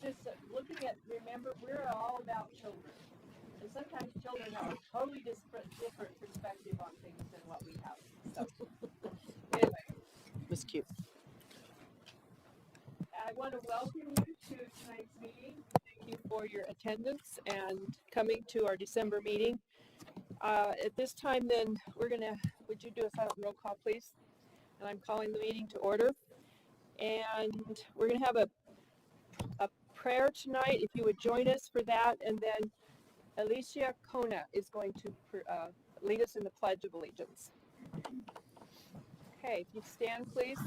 just looking at, remember, we're all about children. And sometimes children have a totally different perspective on things than what we have. So, anyway. It was cute. I want to welcome you to tonight's meeting. Thank you for your attendance and coming to our December meeting. At this time, then, would you do a silent roll call, please? And I'm calling the meeting to order. And we're going to have a prayer tonight, if you would join us for that. And then Alicia Kona is going to lead us in the Pledge of Allegiance. Okay, if you stand, please.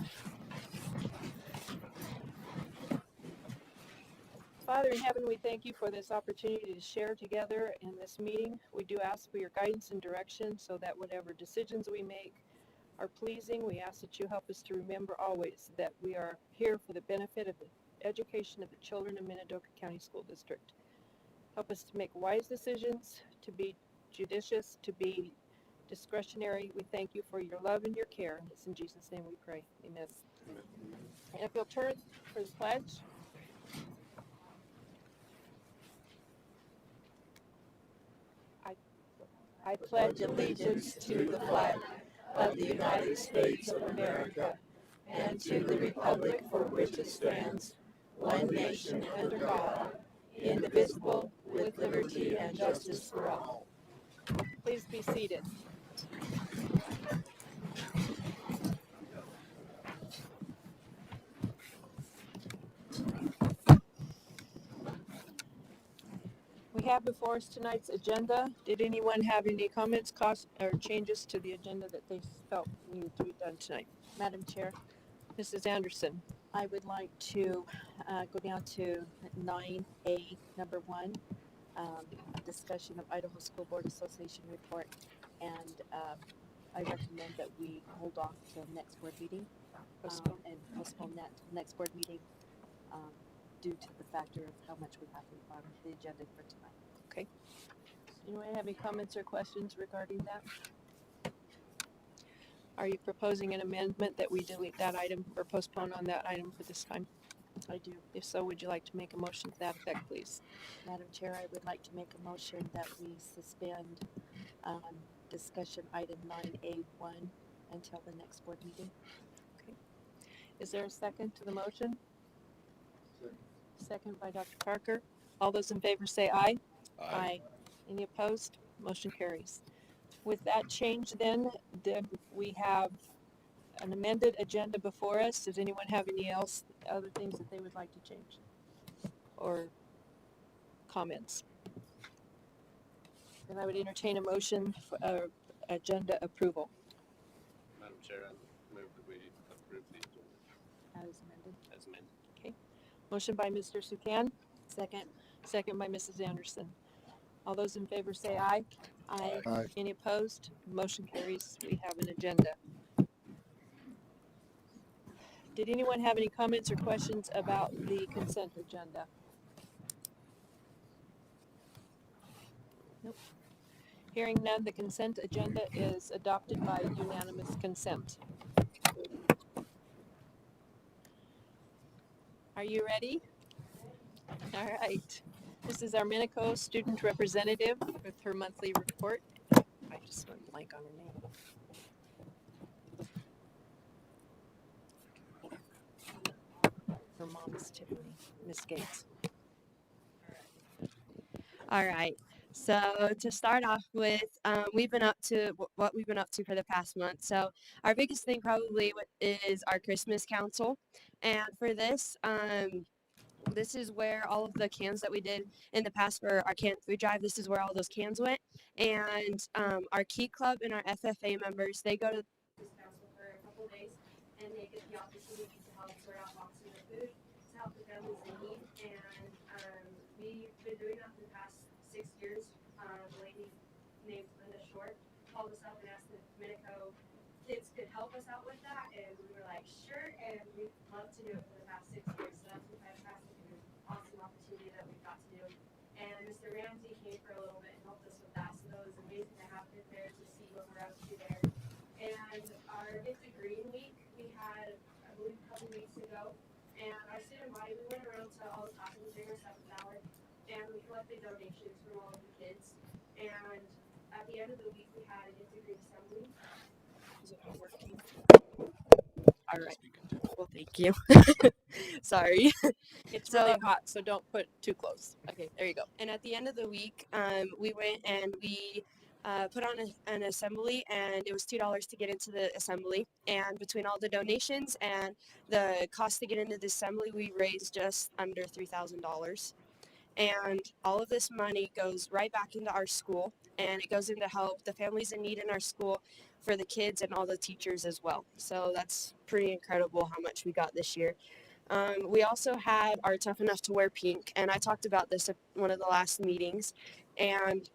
Father in heaven, we thank you for this opportunity to share together in this meeting. We do ask for your guidance and direction so that whatever decisions we make are pleasing. We ask that you help us to remember always that we are here for the benefit of the education of the children of Minidoka County School District. Help us to make wise decisions, to be judicious, to be discretionary. We thank you for your love and your care. And it's in Jesus' name we pray. Amen. And if you'll turn for the pledge. I pledge allegiance to the flag of the United States of America and to the republic for which it stands, one nation under God, indivisible, with liberty and justice for all. Please be seated. We have before us tonight's agenda. Did anyone have any comments, or changes to the agenda that they felt needed to be done tonight? Madam Chair. Mrs. Anderson. I would like to go down to 9A, number 1, discussion of Idaho School Board Association report. And I recommend that we hold off till next board meeting and postpone that to the next board meeting due to the factor of how much we have on the agenda for tonight. Okay. Anyone have any comments or questions regarding that? Are you proposing an amendment that we delete that item or postpone on that item for this time? I do. If so, would you like to make a motion to that effect, please? Madam Chair, I would like to make a motion that we suspend discussion item 9A1 until the next board meeting. Okay. Is there a second to the motion? Second by Dr. Parker. All those in favor say aye. Aye. Any opposed? Motion carries. With that change then we have an amended agenda before us. Does anyone have any other things that they would like to change or comments? Then I would entertain a motion for agenda approval. Madam Chair, I move that we approve the agenda As amended. as amended. Okay. Motion by Mr. Sukan. Second. Second by Mrs. Anderson. All those in favor say aye. Aye. Aye. Any opposed? Motion carries. We have an agenda. Did anyone have any comments or questions about the consent agenda? Nope. Hearing none, the consent agenda is adopted by unanimous consent. Are you ready? All right. This is our Minico student representative with her monthly report. I just went blank on her name. Her mom is Tiffany, Miss Gates. All right. So to start off with, we've been up to what we've been up to for the past month. So our biggest thing probably is our Christmas Council, and for this, this is where all of the cans that we did in the past for our canned food drive. This is where all those cans went, and our Key Club and our FFA members, they go to this council for a couple of days, and they get the opportunity to help sort out boxes of food to help the families in need. And we've been doing that for the past 6 years. The lady named Linda Short called us up and asked if Minico kids could help us out with that, and we were like, sure, and we'd love to do it for the past 6 years. So that's been fantastic and an awesome opportunity that we've got to do. And Mr. Ramsey came for a little bit and helped us with that, so that was amazing to have him there to see what we're up to there. And our Get the Green Week we had, I believe, a couple weeks ago, And our student body, we went around to all the classrooms during our 7th hour, and we collected donations from all of the kids. And at the end of the week, we had an integrated assembly. Is it not working? All right. Well, thank you. Sorry. It's So- really hot, so don't put too close. Okay, there you go. And at the end of the week, we went and we put on an assembly, and it was $2 to get into the assembly. And between all the donations and the cost to get into the assembly, we raised just under $3,000. And all of this money goes right back into our school, and it goes into help the families in need in our school, for the kids and all the teachers as well. So that's pretty incredible how much we got this year. We also had our Tough Enough to Wear Pink, and I talked about this at one of the last meetings, and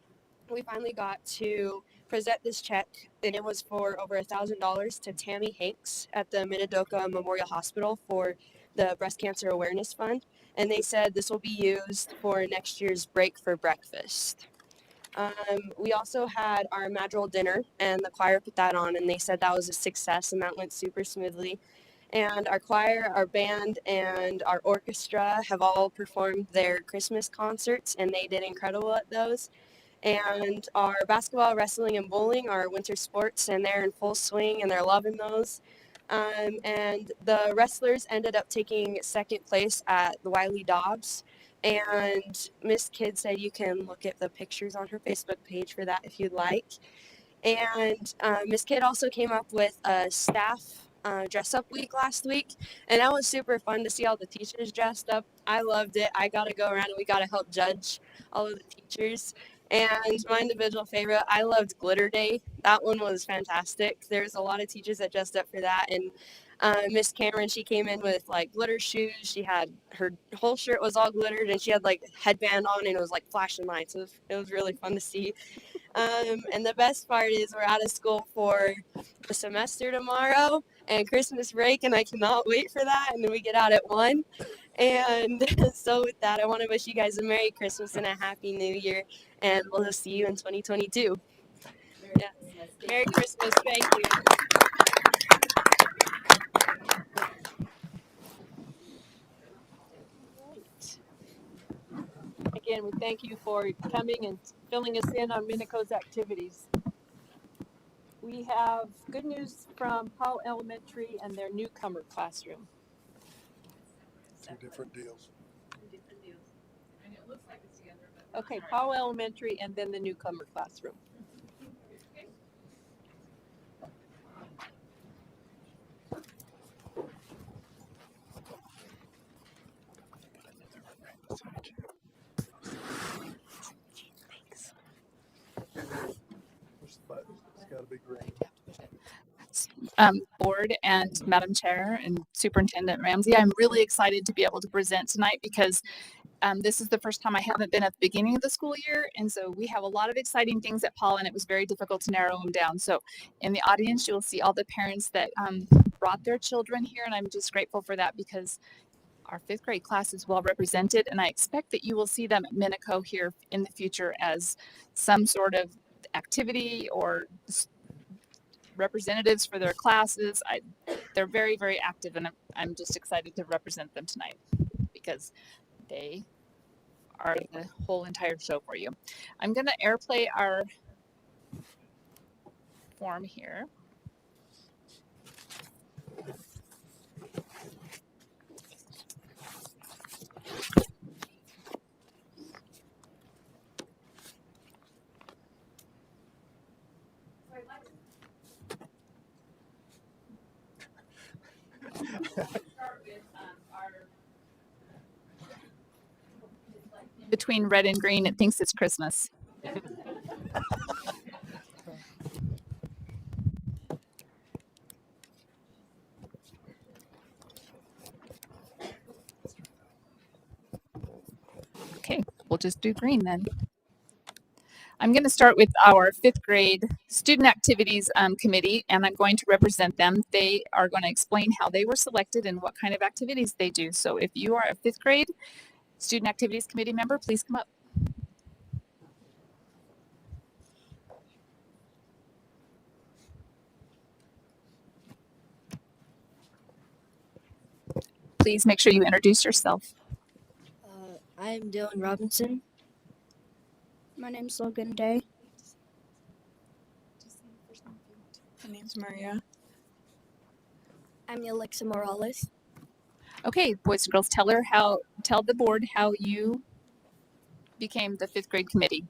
we finally got to present this check, and it was for over $1,000 to Tammy Hanks at the Minidoka Memorial Hospital for the Breast Cancer Awareness Fund, and they said this will be used for next year's Break for Breakfast. We also had our Madrigal dinner, and the choir put that on, and they said that was a success, and that went super smoothly. And our choir, our band, and our orchestra have all performed their Christmas concerts, and they did incredible at those. And our basketball, wrestling, and bowling are winter sports, and they're in full swing, and they're loving those. And the wrestlers ended up taking second place at the Wiley Dobbs. And Miss Kidd said you can look at the pictures on her Facebook page for that if you'd like. And Miss Kidd also came up with a staff dress up week last week, and that was super fun to see all the teachers dressed up. I loved it. I got to go around and we got to help judge all of the teachers. And my individual favorite, I loved Glitter Day. That one was fantastic. There's a lot of teachers that dressed up for that, and Miss Cameron, she came in with like glitter shoes. She had her whole shirt was all glittered, and she had like a headband on, and it was like flashing lights. It was really fun to see. And the best part is we're out of school for the semester tomorrow and Christmas break, and I cannot wait for that. And then we get out at 1. And so with that, I want to wish you guys a Merry Christmas and a Happy New Year, and we'll see you in 2022. Yeah. Merry Christmas. Thank you. Again, we thank you for coming and filling us in on Minico's activities. We have good news from Powell Elementary and their Newcomer Classroom. Two different deals. Okay, Powell Elementary and then the Newcomer Classroom. Push the button. It's got to be green. Board and Madam Chair and Superintendent Ramsey. I'm really excited to be able to present tonight because this is the first time I haven't been at the beginning of the school year. And so we have a lot of exciting things at Paul, and it was very difficult to narrow them down. So in the audience, you'll see all the parents that brought their children here. And I'm just grateful for that because our 5th grade class is well represented. And I expect that you will see them at Minico here in the future as some sort of activity or representatives for their classes. They're very, very active, and I'm just excited to represent them tonight because they are the whole entire show for you. I'm going to airplay our form here. Between red and green, it thinks it's Christmas. Okay, we'll just do green then. I'm going to start with our 5th grade student activities committee, and I'm going to represent them. They are going to explain how they were selected and what kind of activities they do. So if you are a 5th grade student activities committee member, please come up. please make sure you introduce yourself. I'm Dylan Robinson. My name's Logan Day. My name's Maria. I'm Alexa Morales. Okay, boys and girls, tell the board how you became the 5th grade committee.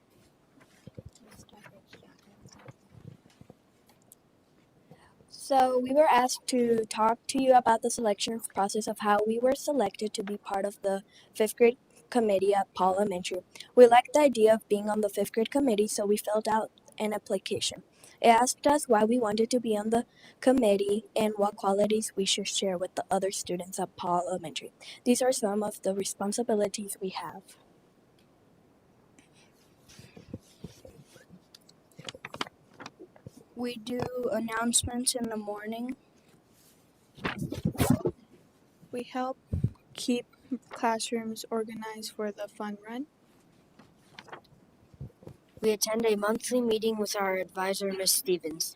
So we were asked to talk to you about the selection process of how we were selected to be part of the 5th grade committee at Paul Elementary. We liked the idea of being on the 5th grade committee, so we filled out an application. It asked us why we wanted to be on the committee and what qualities we should share with the other students at Paul Elementary. These are some of the responsibilities we have. We do announcements in the morning. We help keep classrooms organized for the fun run. We attend a monthly meeting with our advisor, Miss Stevens.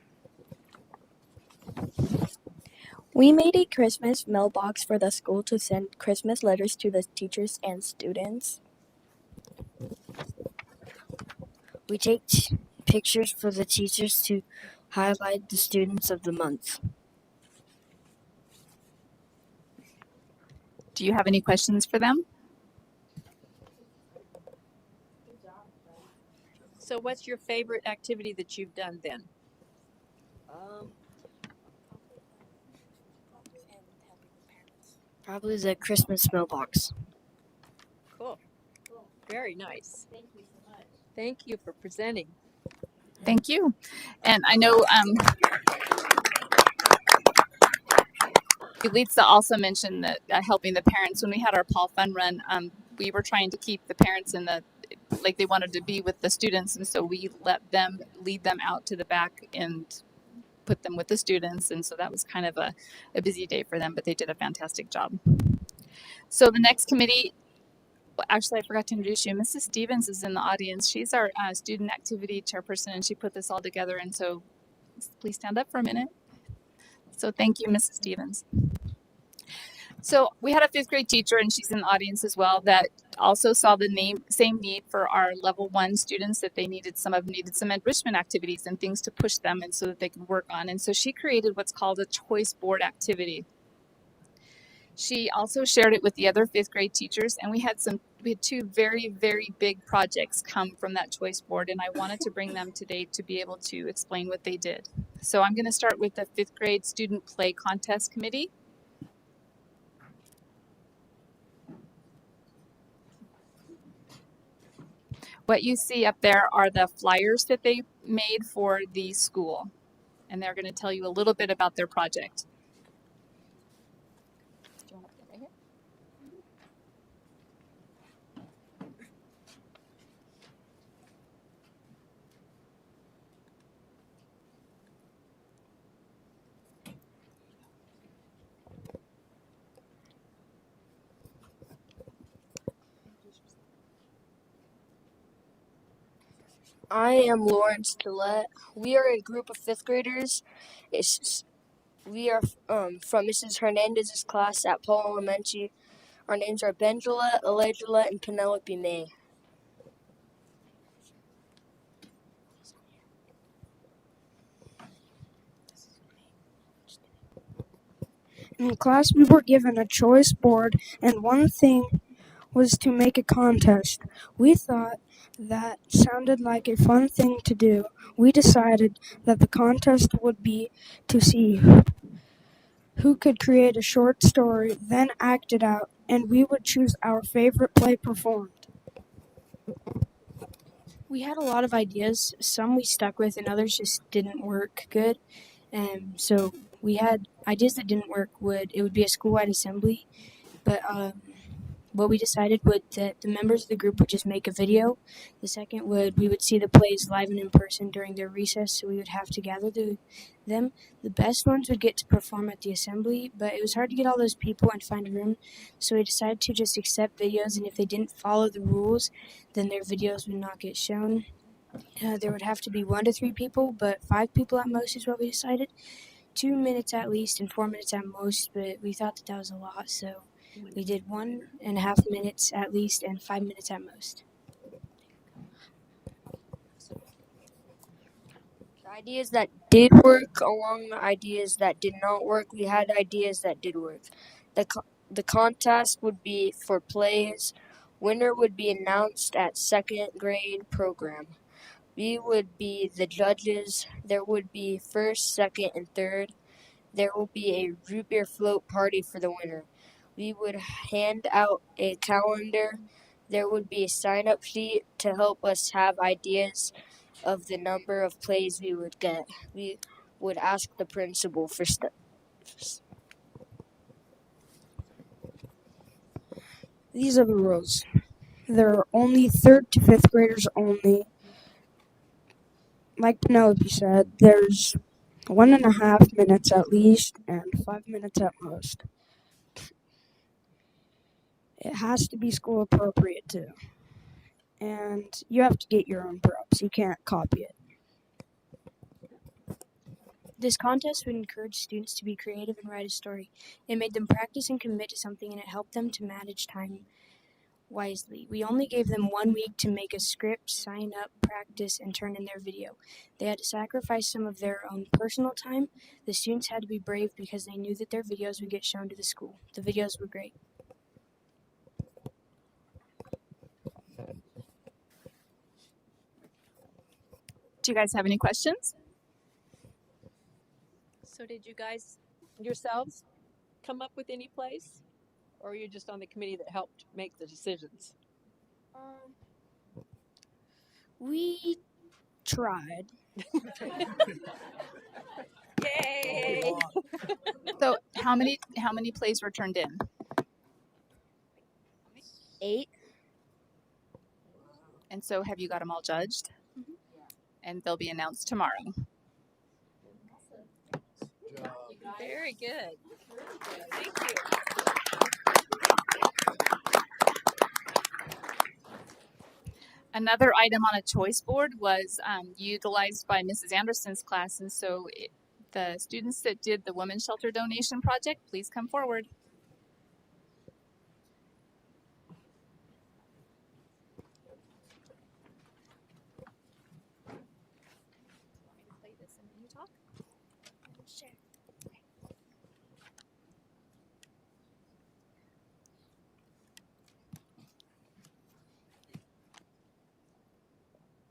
We made a Christmas mailbox for the school to send Christmas letters to the teachers and students. We take pictures for the teachers to highlight the students of the month. Do you have any questions for them? So what's your favorite activity that you've done then? Probably the Christmas mailbox. Cool. Very nice. Thank you so much. Thank you for presenting. Thank you. And I know Lisa also mentioned that helping the parents. When we had our Paul Fun Run, we were trying to keep the parents in the, like they wanted to be with the students, and so we let them lead them out to the back and put them with the students, and so that was kind of a busy day for them, but they did a fantastic job. So the next committee, well, actually I forgot to introduce you. Mrs. Stevens is in the audience. She's our student activity chairperson, and she put this all together, and so please stand up for a minute. So thank you, Mrs. Stevens. So we had a 5th grade teacher, and she's in the audience as well, that also saw the same need for our level 1 students, that they needed some enrichment activities and things to push them and so that they could work on. And so she created what's called a choice board activity. She also shared it with the other 5th grade teachers, and we had 2 very, very big projects come from that choice board, and I wanted to bring them today to be able to explain what they did. So I'm going to start with the 5th grade student play contest committee. What you see up there are the flyers that they made for the school, and they're going to tell you a little bit about their project. I am Lawrence Gillette. We are a group of 5th graders. We are from Mrs. Hernandez's class at Paul Elementary. Our names are Ben Gillette, Alay Gillette, and Penelope May. In class, we were given a choice board, and one thing was to make a contest. We thought that sounded like a fun thing to do. We decided that the contest would be to see who could create a short story, then act it out, and we would choose our favorite play performed. We had a lot of ideas. Some we stuck with, and others just didn't work good. So we had ideas that didn't work. It would be a school-wide assembly, but what we decided would that the members of the group would just make a video. The second we would see the plays live and in person during their recess, so we would have to gather them. The best ones would get to perform at the assembly, but it was hard to get all those people and find a room, so we decided to just accept videos, and if they didn't follow the rules, then their videos would not get shown. There would have to be 1 to 3 people, but 5 people at most is what we decided. 2 minutes at least and 4 minutes at most, but we thought that was a lot, so We did 1.5 minutes at least and 5 minutes at most. The ideas that did work along the ideas that did not work, we had ideas that did work. The contest would be for plays. Winner would be announced at second grade program. We would be the judges. There would be first, second, and third. There will be a root beer float party for the winner. We would hand out a calendar. There would be a sign-up sheet to help us have ideas of the number of plays we would get. We would ask the principal for stuff. These are the rules. There are only 3rd to 5th graders only. Like Penelope said, there's 1.5 minutes at least and 5 minutes at most. It has to be school appropriate too. And you have to get your own props. You can't copy it. This contest would encourage students to be creative and write a story. It made them practice and commit to something, and it helped them to manage time wisely. We only gave them 1 week to make a script, sign up, practice, and turn in their video. They had to sacrifice some of their own personal time. The students had to be brave because they knew that their videos would get shown to the school. The videos were great. Do you guys have any questions? So did you guys yourselves come up with any plays? Or are you just on the committee that helped make the decisions? We tried. Yay! So how many plays were turned in? 8. And so have you got them all judged? And they'll be announced tomorrow. Very good. Thank you. Another item on a choice board was utilized by Mrs. Anderson's class, and so the students that did the women's shelter donation project, please come forward. Play this and then you talk. Sure.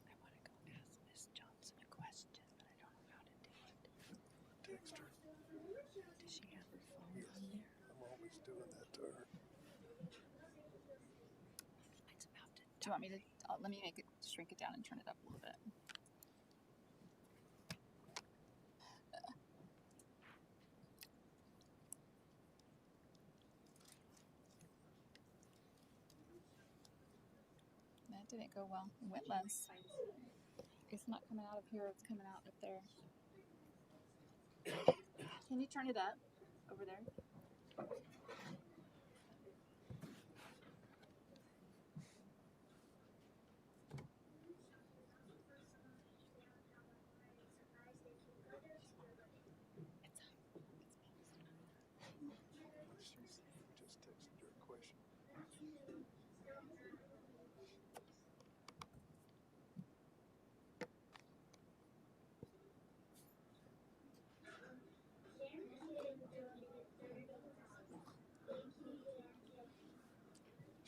I want to go ask Miss Johnson a question, but I don't know how to do it. Text her. Does she have her phone on there? I'm always doing that to her. It's about to. Do you want me to, let me make it, shrink it down and turn it up a little bit. That didn't go well. It went less. It's not coming out of here, it's coming out up there. Can you turn it up over there? She just texted her a question.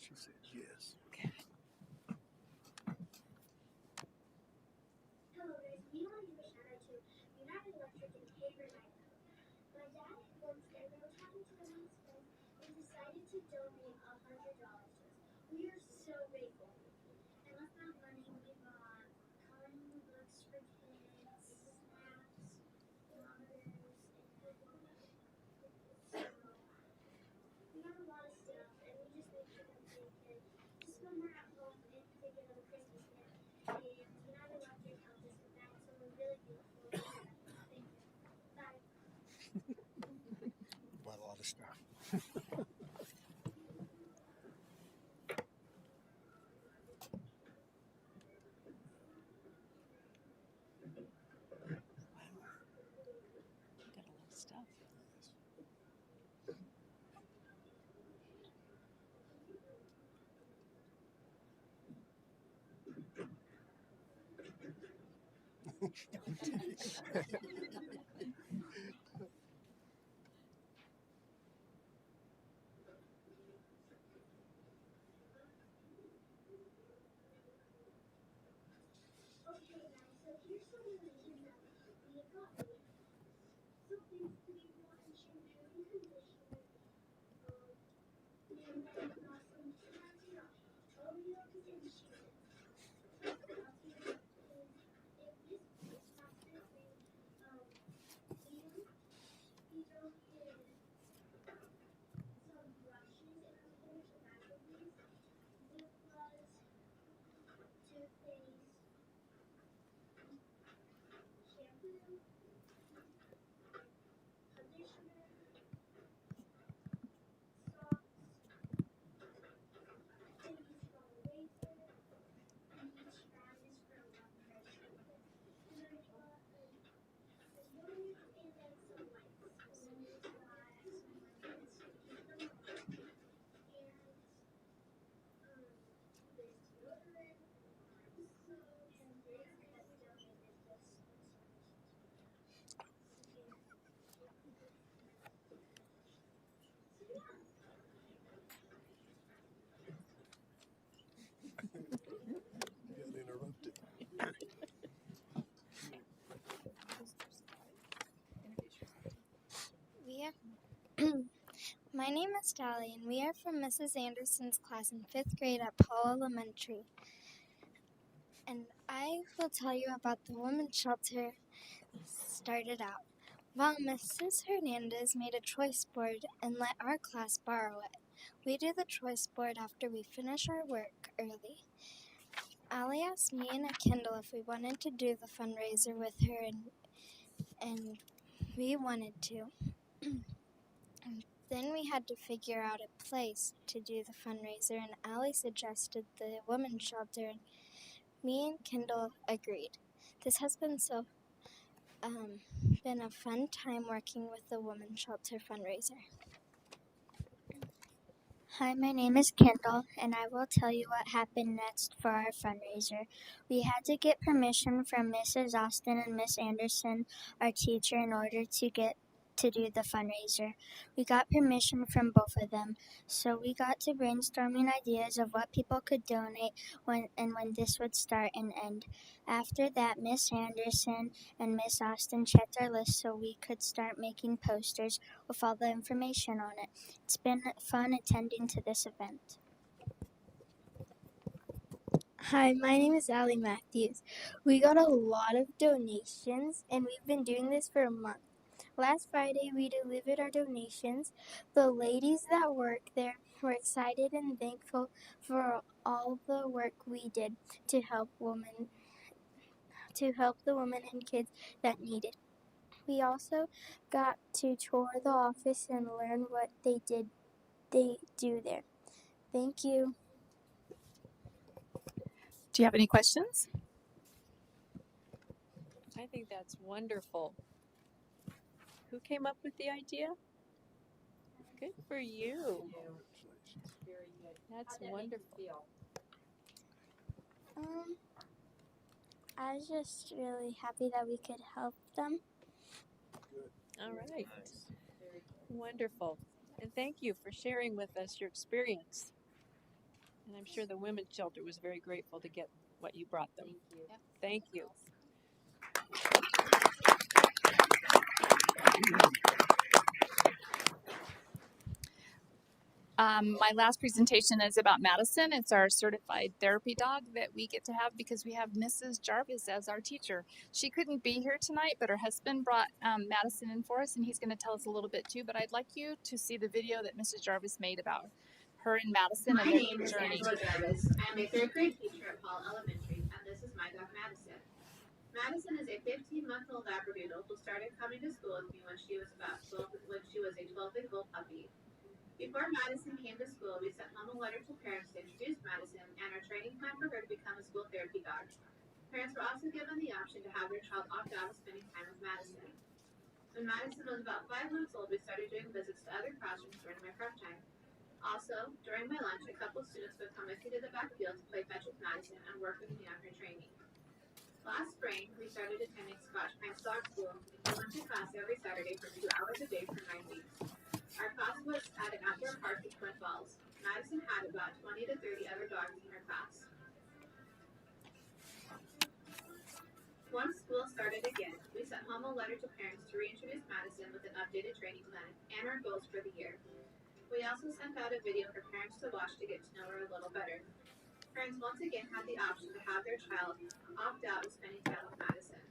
She said yes. Hello, there's me on your shout out to United Electric and Haver Night. My dad once and they were talking to the hospital and decided to donate $100 to us. We are so grateful. And with that money we bought coloring books for kids, snacks, thermometers, and food. So we got a lot of stuff and we just make sure that they can just when we're at home and they get a Christmas gift. And United Electric helped us with that, so we're really grateful. Thank you. Bye. Bought a lot of stuff. Got a lot of stuff. Okay, guys, so here's some information that we have got. So basically, we want to change your condition. We have got some plans here. Oh, we have to change it. If this after we don't get some brushes and some tobacco leaves, lip gloss, toothpaste, shampoo, conditioner, socks, and each from a razor, and each round is for one person. And then we've got a deodorant and then some wipes. And then we've got some blankets to keep them warm. And this deodorant, soap, and this has donated this. Got interrupted. We are My name is Tally, and we are from Mrs. Anderson's class in 5th grade at Paul Elementary. And I will tell you about the women's shelter started out. Well, Mrs. Hernandez made a choice board and let our class borrow it. We do the choice board after we finish our work early. Allie asked me and Kendall if we wanted to do the fundraiser with her, and we wanted to. Then we had to figure out a place to do the fundraiser, and Allie suggested the women's shelter, and me and Kendall agreed. This has been been a fun time working with the women's shelter fundraiser. Hi, my name is Kendall, and I will tell you what happened next for our fundraiser. We had to get permission from Mrs. Austin and Miss Anderson, our teacher, in order to do the fundraiser. We got permission from both of them, so we got to brainstorming ideas of what people could donate when this would start and end. After that, Miss Anderson and Miss Austin checked our list so we could start making posters with all the information on it. It's been fun attending to this event. Hi, my name is Allie Matthews. We got a lot of donations, and we've been doing this for a month. Last Friday, we delivered our donations. The ladies that work there were excited and thankful for all the work we did to help the women and kids that need it. We also got to tour the office and learn what they do there. Thank you. Do you have any questions? I think that's wonderful. Who came up with the idea? Good for you. Very good. That's wonderful. I was just really happy that we could help them. All right. Wonderful. And thank you for sharing with us your experience. And I'm sure the women's shelter was very grateful to get what you brought them. Thank you. My last presentation is about Madison. It's our certified therapy dog that we get to have because we have Mrs. Jarvis as our teacher. She couldn't be here tonight, but her husband brought Madison in for us, and he's going to tell us a little bit too. But I'd like you to see the video that Mrs. Jarvis made about her and Madison and their journey. My name is Angela Jarvis. I am a 3rd grade teacher at Paul Elementary, and this is my dog Madison. Madison is a 15-month-old Labradoodle who started coming to school with me when she was a 12-week-old puppy. Before Madison came to school, we sent home a letter to parents to introduce Madison and our training plan for her to become a school therapy dog. Parents were also given the option to have their child opt out of spending time with Madison. When Madison was about 5 months old, we started doing visits to other classrooms during my prep time. Also, during my lunch, a couple students would come with me to the back field to play fetch with Madison and work with me on her training. Last spring, we started attending Scotch Pines Dog School. We went to class every Saturday for 2 hours a day for 9 weeks. Our class was at an outdoor park in Twin Falls. Madison had about 20 to 30 other dogs in her class. Once school started again, we sent home a letter to parents to reintroduce Madison with an updated training plan and our goals for the year. We also sent out a video for parents to watch to get to know her a little better. Parents once again had the option to have their child opt out of spending time with Madison.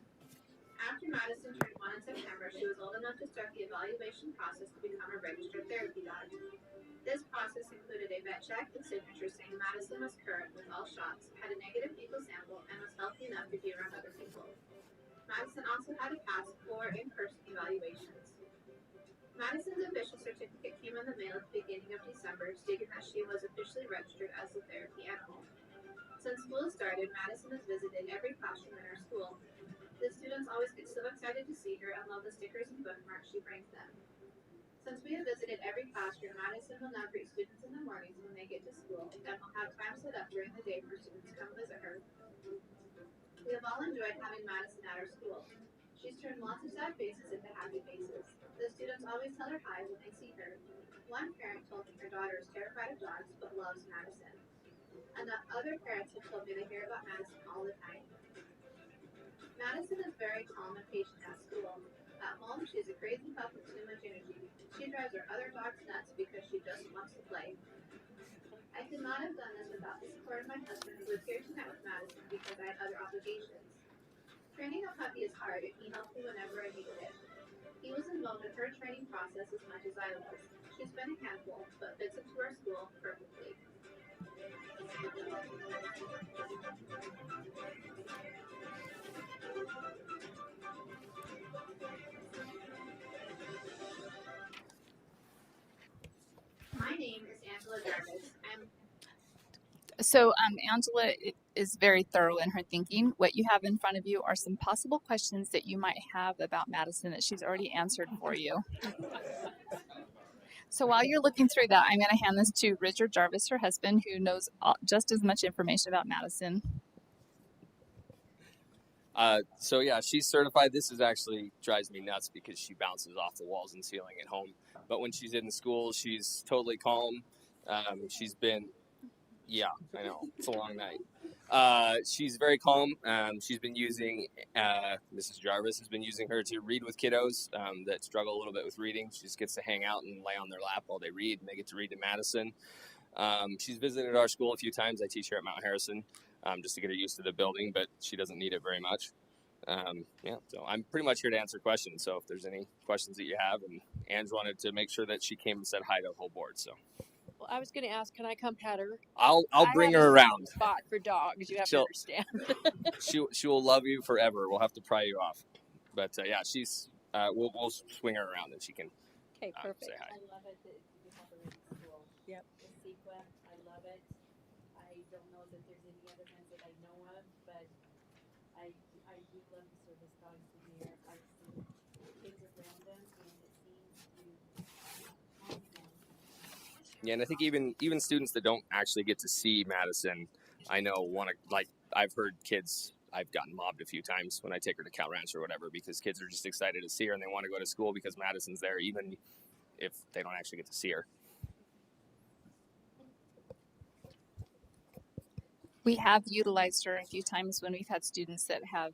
After Madison turned 1 in September, she was old enough to start the evaluation process to become a registered therapy dog. This process included a vet check and signature saying Madison was current with all shots, had a negative fecal sample, and was healthy enough to be around other people. Madison also had to pass 4 in-person evaluations. Madison's official certificate came in the mail at the beginning of December, stating that she was officially registered as a therapy animal. Since school started, Madison has visited every classroom in our school. The students always get so excited to see her and love the stickers and bookmarks she brings them. Since we have visited every classroom, Madison will now greet students in the mornings when they get to school and will have time set up during the day for students to come visit her. We have all enjoyed having Madison at our school. She's turned lots of sad faces into happy faces. The students always tell her hi when they see her. One parent told me her daughter is terrified of dogs but loves Madison. And other parents have told me they hear about Madison all the time. Madison is very calm and patient at school. At home, she's a crazy pup with too much energy. She drives her other dogs nuts because she just wants to play. I could not have done this without the support of my husband, who was here tonight with Madison because I had other obligations. Training a puppy is hard, and he helped me whenever I needed it. He was involved in her training process as much as I was. She's been a handful, but fits into our school perfectly. My name is Angela Jarvis. So Angela is very thorough in her thinking. What you have in front of you are some possible questions that you might have about Madison that she's already answered for you. So while you're looking through that, I'm going to hand this to Richard Jarvis, her husband, who knows just as much information about Madison. So yeah, she's certified. This is actually drives me nuts because she bounces off the walls and ceiling at home. But when she's in the school, she's totally calm. She's been, yeah, I know, it's a long night. She's very calm. She's been using, Mrs. Jarvis has been using her to read with kiddos that struggle a little bit with reading. She just gets to hang out and lay on their lap while they read, and they get to read to Madison. She's visited our school a few times. I teach here at Mount Harrison. Just to get her used to the building, but she doesn't need it very much. So I'm pretty much here to answer questions. So if there's any questions that you have, and Ange wanted to make sure that she came and said hi to the whole board. So Well, I was going to ask, can I come pet her? I'll bring have her a around. Spot for dogs, you have to understand. she will love you forever. We'll have to pry you off, but yeah, she's we'll swing her around and she can Okay, perfect. say hi. I love it that you have her in school. Yep. The sequence, I love it. I don't know that there's any other ones that I know of, but I do love the service dogs in here. I've seen kids around them, and it seems to calm them. Yeah, and I think even students that don't actually get to see Madison, I know want to, like, I've heard kids. I've gotten mobbed a few times when I take her to Cal Ranch or whatever because kids are just excited to see her and they want to go to school because Madison's there, even if they don't actually get to see her. We have utilized her a few times when we've had students that have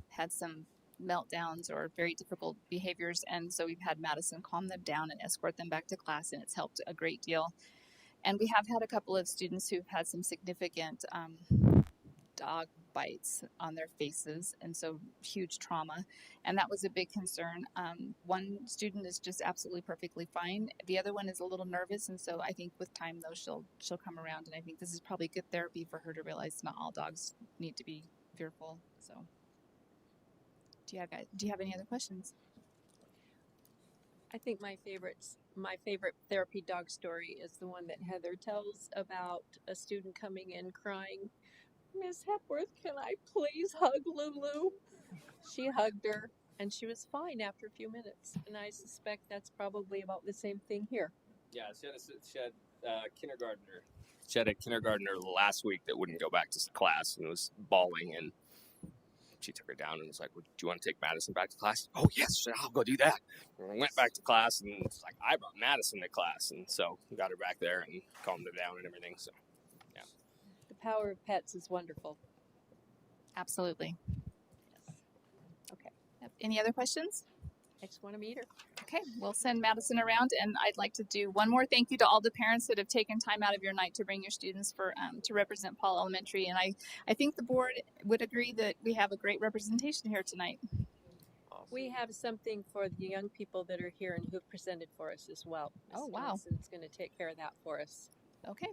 had some meltdowns or very difficult behaviors, and so we've had Madison calm them down and escort them back to class, and it's helped a great deal. And we have had a couple of students who've had some significant dog bites on their faces, and so huge trauma, and that was a big concern. One student is just absolutely perfectly fine. The other one is a little nervous, and so I think with time though she'll come around, and I think this is probably good therapy for her to realize not all dogs need to be fearful. So do you have any other questions? I think my favorite therapy dog story is the one that Heather tells about a student coming in crying, Miss Hepworth, can I please hug Lulu? She hugged her, and she was fine after a few minutes. And I suspect that's probably about the same thing here. Yeah, she had kindergartner. She had a kindergartner last week that wouldn't go back to class and was bawling, and she took her down and was like, well, do you want to take Madison back to class? Oh, yes, I'll go do that. And I went back to class, and it's like, I brought Madison to class. And so we got her back there and calmed her down and everything. So, yeah. The power of pets is wonderful. Absolutely. Okay. Yep. Any other questions? I just want to meet her. Okay, we'll send Madison around, and I'd like to do one more thank you to all the parents that have taken time out of your night to bring your students for to represent Paul Elementary. And I think the board would agree that we have a great representation here tonight. We have something for the young people that are here and who've presented for us as well. Oh, wow. Madison's going to take care of that for us. Okay,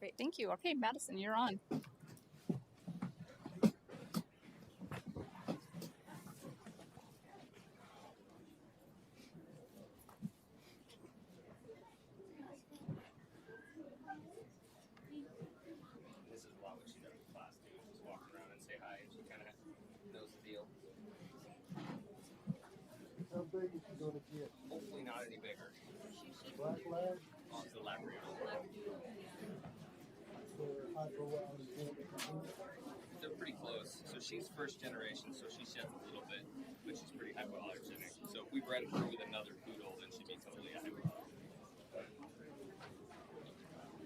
great, thank you. Okay, Madison, you're on. How big is she gonna get? Hopefully not any bigger. Black lab? Oh, it's the Labrador. They're pretty close. So she's first generation, so she sheds a little bit, but she's pretty hypoallergenic. So if we bred her with another poodle, then she'd be totally a hypoallergenic.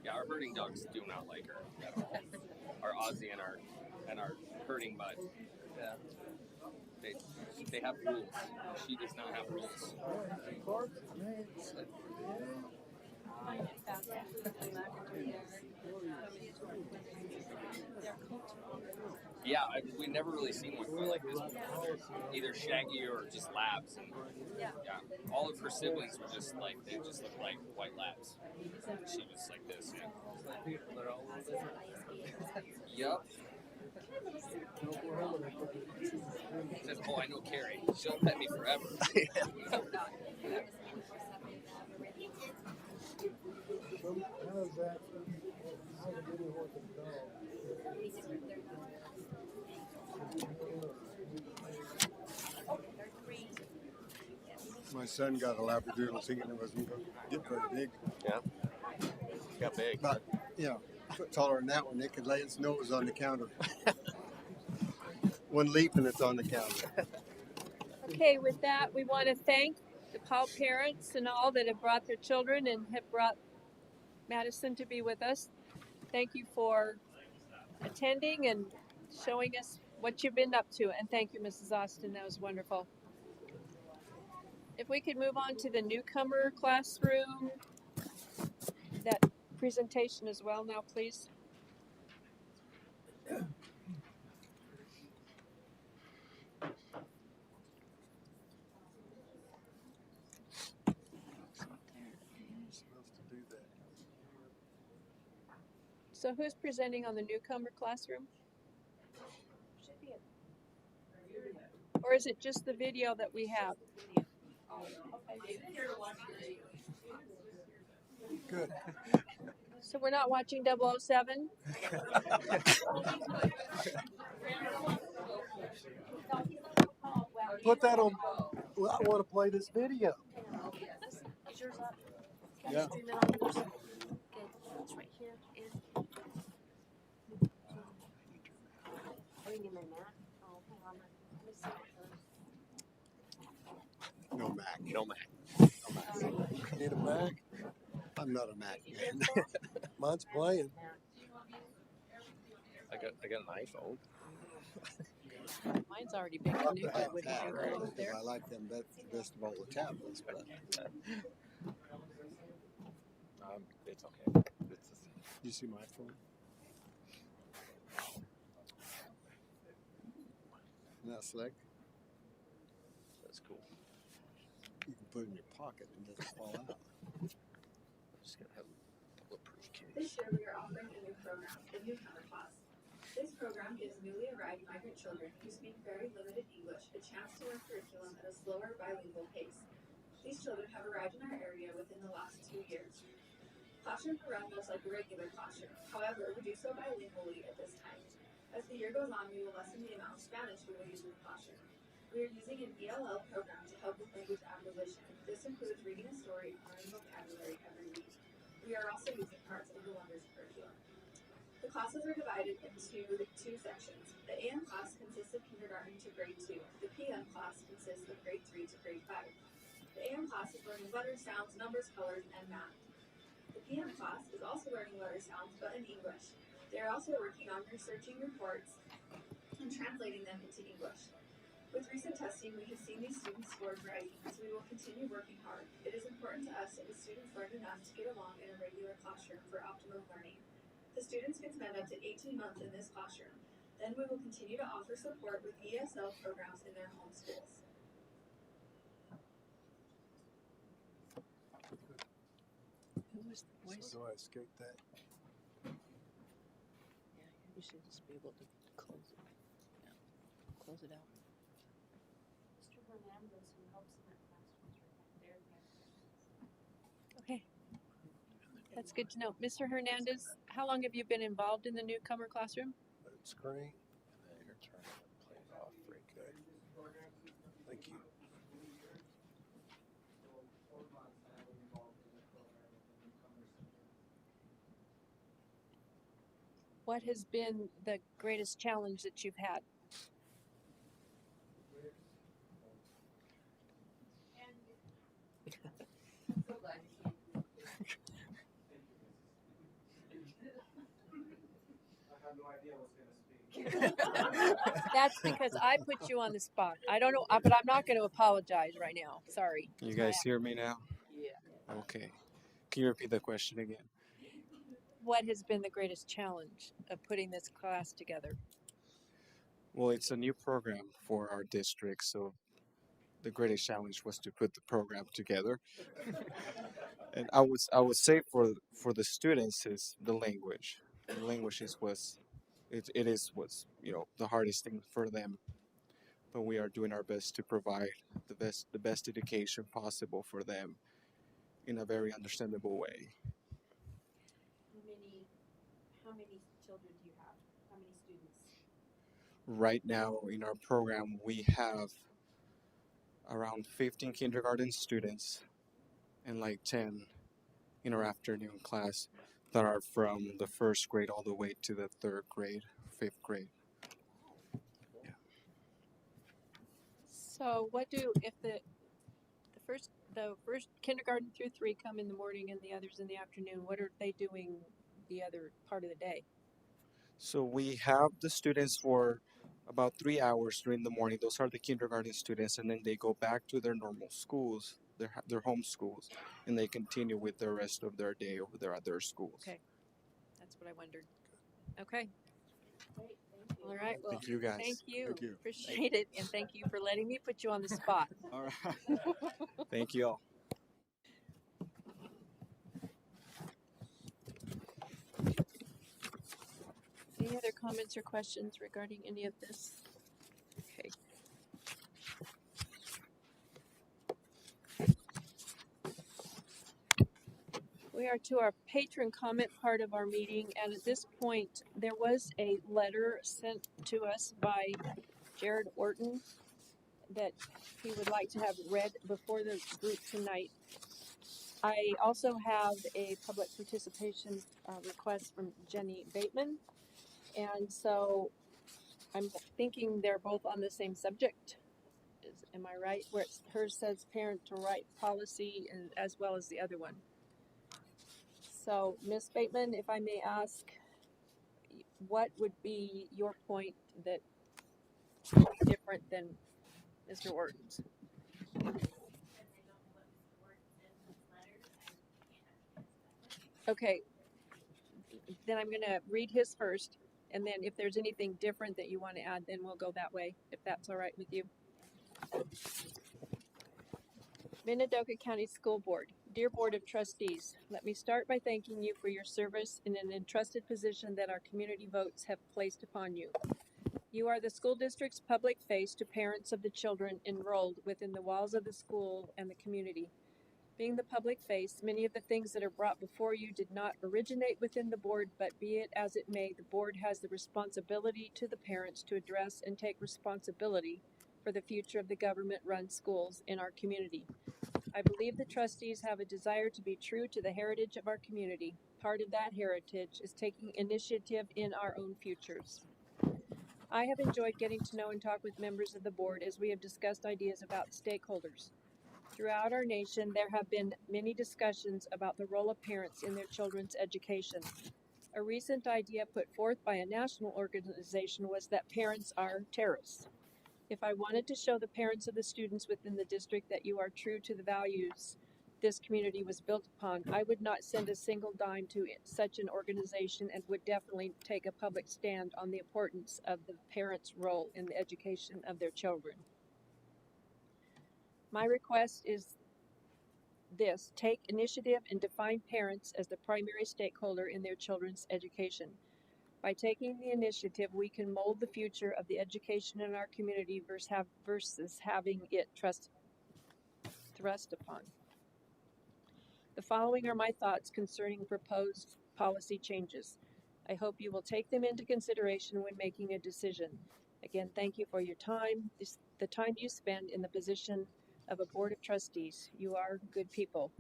Yeah, our herding dogs do not like her at all. Our Aussie and our herding bud. Yeah. They have rules. She does not have rules. Yeah, we never really seen one quite like this before. Either shaggy or just labs. And yeah, all of her siblings were just like, they just looked like white labs. She was like this, yeah. Yup. Says, oh, I know Carrie. She'll pet me forever. How's that? My son got a Labradoodle thinking it wasn't going to get very big. Yeah. Got big. But, you know, a foot taller than that one, it could lay its nose on the counter. One leap and it's on the counter. Okay, with that, we want to thank the Paul parents and all that have brought their children and have brought Madison to be with us. Thank you for attending and showing us what you've been up to. And thank you, Mrs. Austin. That was wonderful. If we could move on to the Newcomer Classroom, that presentation as well now, please. So who's presenting on the Newcomer Classroom? Or is it just the video that we have? Good. So we're not watching 007? Put that on. Well, I want to play this video. Is yours up? Yeah. Zoom in on yours. Good. It's right here. Are you in my Mac? Oh, hang on. Let me see. No Mac. No Mac. No Mac. Need a Mac? I'm not a Mac man. Mine's playing. I got an iPhone. Mine's already big and new. I wouldn't do that over there. I like them best of all the tablets, but It's okay. you see my phone? Isn't that slick? That's cool. You can put it in your pocket and it doesn't fall out. I'm just gonna have a bulletproof case. This year we are offering a new program, the Newcomer Class. This program gives newly arrived migrant children who speak very limited English a chance to learn curriculum at a slower bilingual pace. These children have arrived in our area within the last 2 years. Classroom for run looks like a regular classroom. However, we do so bilingually at this time. As the year goes on, we will lessen the amount of Spanish we will use in the classroom. We are using an ELL program to help with language acquisition. This includes reading a story and learning vocabulary every week. We are also using parts of the Wonders curriculum. The The classes are divided into two sections. The AM class consists of kindergarten to grade 2. The PM class consists of grade 3 to grade 5. The AM class is learning letters, sounds, numbers, colors, and math. The PM class is also learning letter sounds, but in English. They are also working on researching reports and translating them into English. With recent testing, we have seen these students' scores rising, so we will continue working hard. It is important to us that the students learn enough to get along in a regular classroom for optimum learning. The students can spend up to 18 months in this classroom. Then we will continue to offer support with ESL programs in their home schools. So do I escape that? Yeah, you should just be able to close it. Yeah, close it out. Mr. Hernandez, who helps in that classroom, is right back there. Okay. That's good to know. Mr. Hernandez, how long have you been involved in the Newcomer Classroom? Load screen, and then your turn. Play it off. Very good. Thank you. What has been the greatest challenge that you've had? That's because I put you on the spot. I don't know, but I'm not going to apologize right now. Sorry. You guys hear me now? Yeah. Okay. Can you repeat the question again? What has been the greatest challenge of putting this class together? Well, it's a new program for our district, so the greatest challenge was to put the program together. And I would say for the students is the language. The language was the hardest thing for them. But we are doing our best to provide the best education possible for them in a very understandable way. How many children do you have? How many students? Right now in our program, we have around 15 kindergarten students and like 10 in our afternoon class that are from the first grade all the way to the third grade, fifth grade. Yeah. So what do, if the first kindergarten through 3 come in the morning and the others in the afternoon, what are they doing the other part of the day? So we have the students for about 3 hours during the morning. Those are the kindergarten students, and then they go back to their normal schools, their home schools, and they continue with the rest of their day over there at their schools. Okay, that's what I wondered. Okay. Great, thank you. All right. Well, Thank you guys. Thank you. Thank you. Appreciate it, and thank you for letting me put you on the spot. All right. Thank you all. Any other comments or questions regarding any of this? Okay. We are to our patron comment part of our meeting, and at this point, there was a letter sent to us by Jared Orton that he would like to have read before the group tonight. I also have a public participation request from Jenny Bateman, and so I'm thinking they're both on the same subject. Am I right? Where hers says parent to right policy, and as well as the other one. So, Ms. Bateman, if I may ask, what would be your point that would be different than Mr. Orton's? Okay, then I'm going to read his first, and then if there's anything different that you want to add, then we'll go that way, if that's all right with you. Minidoka County School Board. Dear Board of Trustees, let me start by thanking you for your service in an entrusted position that our community votes have placed upon you. You are the school district's public face to parents of the children enrolled within the walls of the school and the community. Being the public face, many of the things that are brought before you did not originate within the board, but be it as it may, the board has the responsibility to the parents to address and take responsibility for the future of the government-run schools in our community. I believe the trustees have a desire to be true to the heritage of our community. Part of that heritage is taking initiative in our own futures. I have enjoyed getting to know and talk with members of the board as we have discussed ideas about stakeholders. Throughout our nation, there have been many discussions about the role of parents in their children's education. A recent idea put forth by a national organization was that parents are terrorists. If I wanted to show the parents of the students within the district that you are true to the values this community was built upon, I would not send a single dime to such an organization and would definitely take a public stand on the importance of the parents' role in the education of their children. My request is this: take initiative and define parents as the primary stakeholder in their children's education. By taking the initiative, we can mold the future of the education in our community versus having it thrust upon. The following are my thoughts concerning proposed policy changes. I hope you will take them into consideration when making a decision. Again, thank you for your time, the time you spend in the position of a board of trustees. You are good people.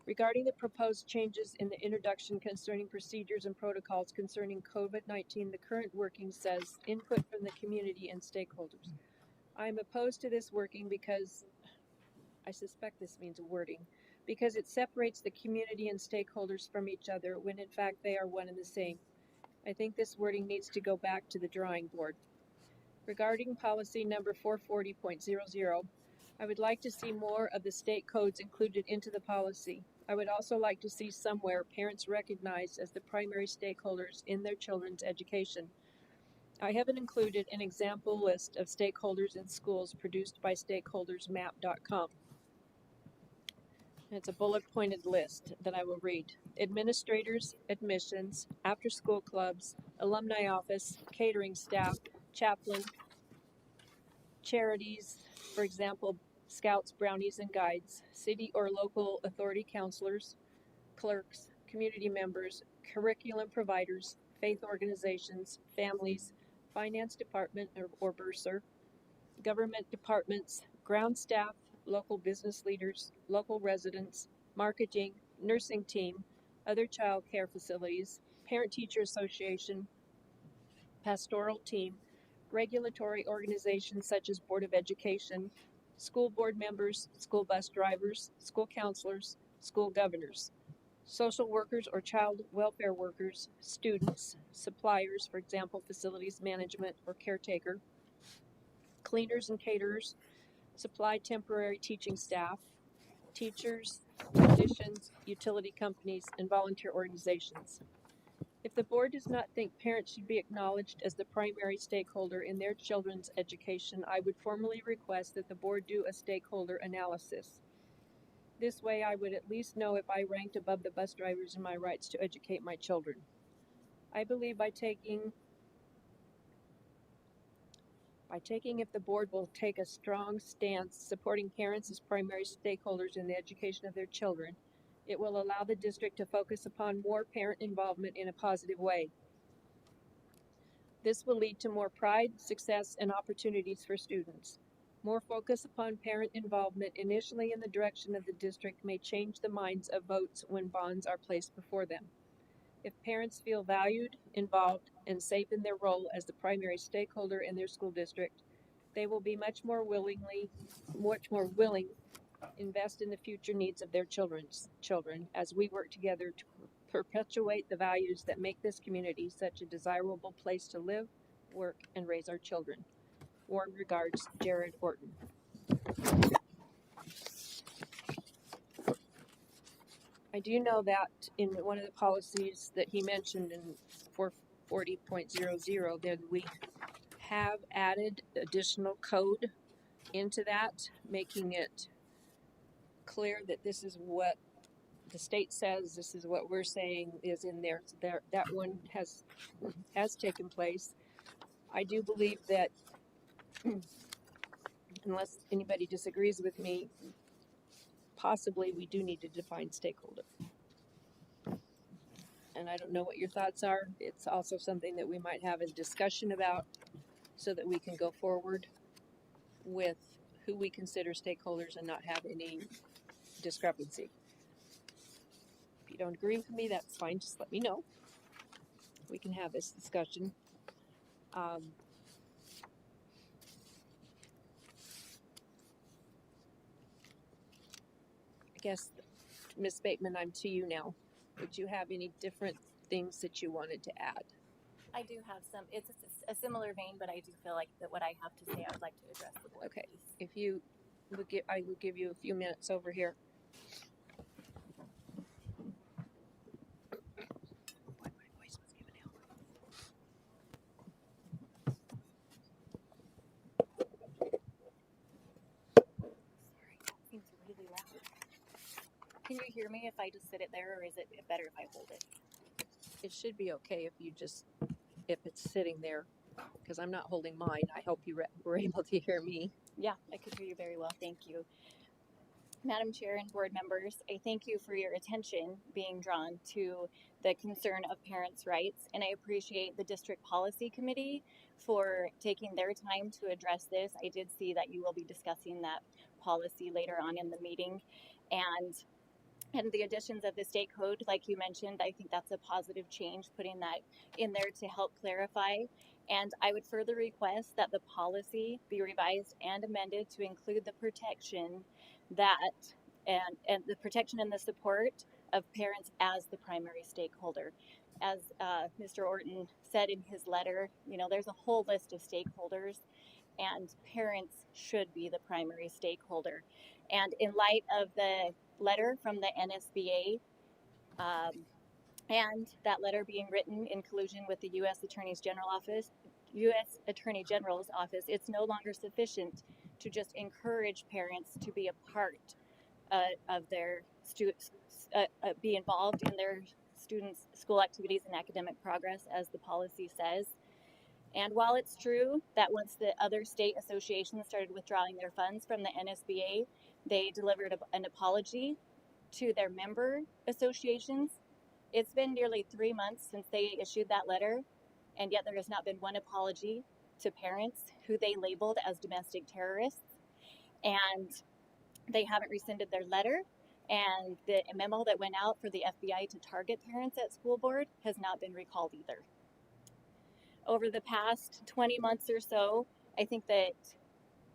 Regarding the proposed changes in the introduction concerning procedures and protocols concerning COVID-19, the current working says input from the community and stakeholders. I am opposed to this working because, I suspect this means wording, because it separates the community and stakeholders from each other when in fact they are one and the same. I think this wording needs to go back to the drawing board. Regarding policy number 440.00, I would like to see more of the state codes included into the policy. I would also like to see somewhere parents recognized as the primary stakeholders in their children's education. I have included an example list of stakeholders in schools produced by stakeholdersmap.com. It's a bullet pointed list that I will read. Administrators, admissions, after school clubs, alumni office, catering staff, chaplain, charities, for example, Scouts, Brownies, and Guides, city or local authority counselors, clerks, community members, curriculum providers, faith organizations, families, finance department or bursar, government departments, ground staff, local business leaders, local residents, marketing, nursing team, other child care facilities, parent-teacher association, pastoral team, regulatory organizations such as Board of Education, school board members, school bus drivers, school counselors, school governors, social workers or child welfare workers, students, suppliers, for example, facilities management or caretaker, cleaners and caterers, supply temporary teaching staff, teachers, clinicians, utility companies, and volunteer organizations. If the board does not think parents should be acknowledged as the primary stakeholder in their children's education, I would formally request that the board do a stakeholder analysis. This way I would at least know if I ranked above the bus drivers in my rights to educate my children. I believe by taking if the board will take a strong stance supporting parents as primary stakeholders in the education of their children, it will allow the district to focus upon more parent involvement in a positive way. This will lead to more pride, success, and opportunities for students. More focus upon parent involvement initially in the direction of the district may change the minds of votes when bonds are placed before them. If parents feel valued, involved, and safe in their role as the primary stakeholder in their school district, they will be much more willing invest in the future needs of their children as we work together to perpetuate the values that make this community such a desirable place to live, work, and raise our children. Warm regards, Jared Orton. I do know that in one of the policies that he mentioned in 440.00 that we have added additional code into that, making it clear that this is what the state says, this is what we're saying is in there. That one has taken place. I do believe that, unless anybody disagrees with me, possibly we do need to define stakeholder. And I don't know what your thoughts are. It's also something that we might have a discussion about so that we can go forward with who we consider stakeholders and not have any discrepancy. If you don't agree with me, that's fine. Just let me know. We can have this discussion. I guess, Ms. Bateman, I'm to you now. Would you have any different things that you wanted to add? I do have some. It's a similar vein, but I do feel like that what I have to say, I would like to address the board. Okay. If you would give, I will give you a few minutes over here. Seems really loud. Can you hear me if I just sit it there, or is it better if I hold it? It should be okay if you just, if it's sitting there, because I'm not holding mine. I hope you were able to hear me. Yeah, I could hear you very well. Thank you. Madam Chair and board members, I thank you for your attention being drawn to the concern of parents' rights, and I appreciate the District Policy Committee for taking their time to address this. I did see that you will be discussing that policy later on in the meeting, and the additions of the state code, like you mentioned, I think that's a positive change, putting that in there to help clarify. And I would further request that the policy be revised and amended to include the protection that and the protection and the support of parents as the primary stakeholder. As Mr. Orton said in his letter, you know, there's a whole list of stakeholders, and parents should be the primary stakeholder. And in light of the letter from the NSBA, and that letter being written in collusion with the U.S. Attorney General's office, it's no longer sufficient to just encourage parents to be a part of their students, be involved in their students' school activities and academic progress, as the policy says. And while it's true that once the other state associations started withdrawing their funds from the NSBA, they delivered an apology to their member associations. It's been nearly 3 months since they issued that letter, and yet there has not been one apology to parents who they labeled as domestic terrorists. And they haven't rescinded their letter, and the memo that went out for the FBI to target parents at school board has not been recalled either. Over the past 20 months or so, I think that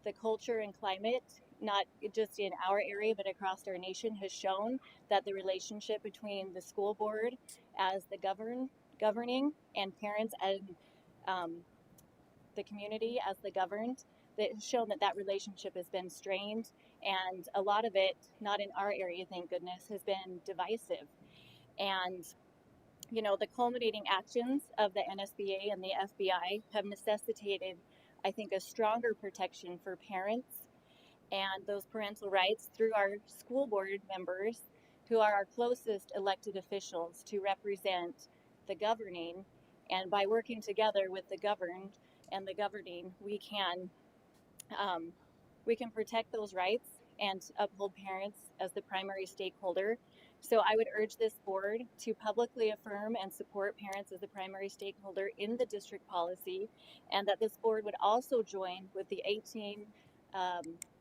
the culture and climate, not just in our area, but across our nation, has shown that the relationship between the school board as the governing and parents and the community as the governed, that has shown that that relationship has been strained, and a lot of it, not in our area, thank goodness, has been divisive. And you know, the culminating actions of the NSBA and the FBI have necessitated, I think, a stronger protection for parents and those parental rights through our school board members, who are our closest elected officials to represent the governing. And by working together with the governed and the governing, we can protect those rights and uphold parents as the primary stakeholder. So I would urge this board to publicly affirm and support parents as the primary stakeholder in the district policy, and that this board would also join with the 18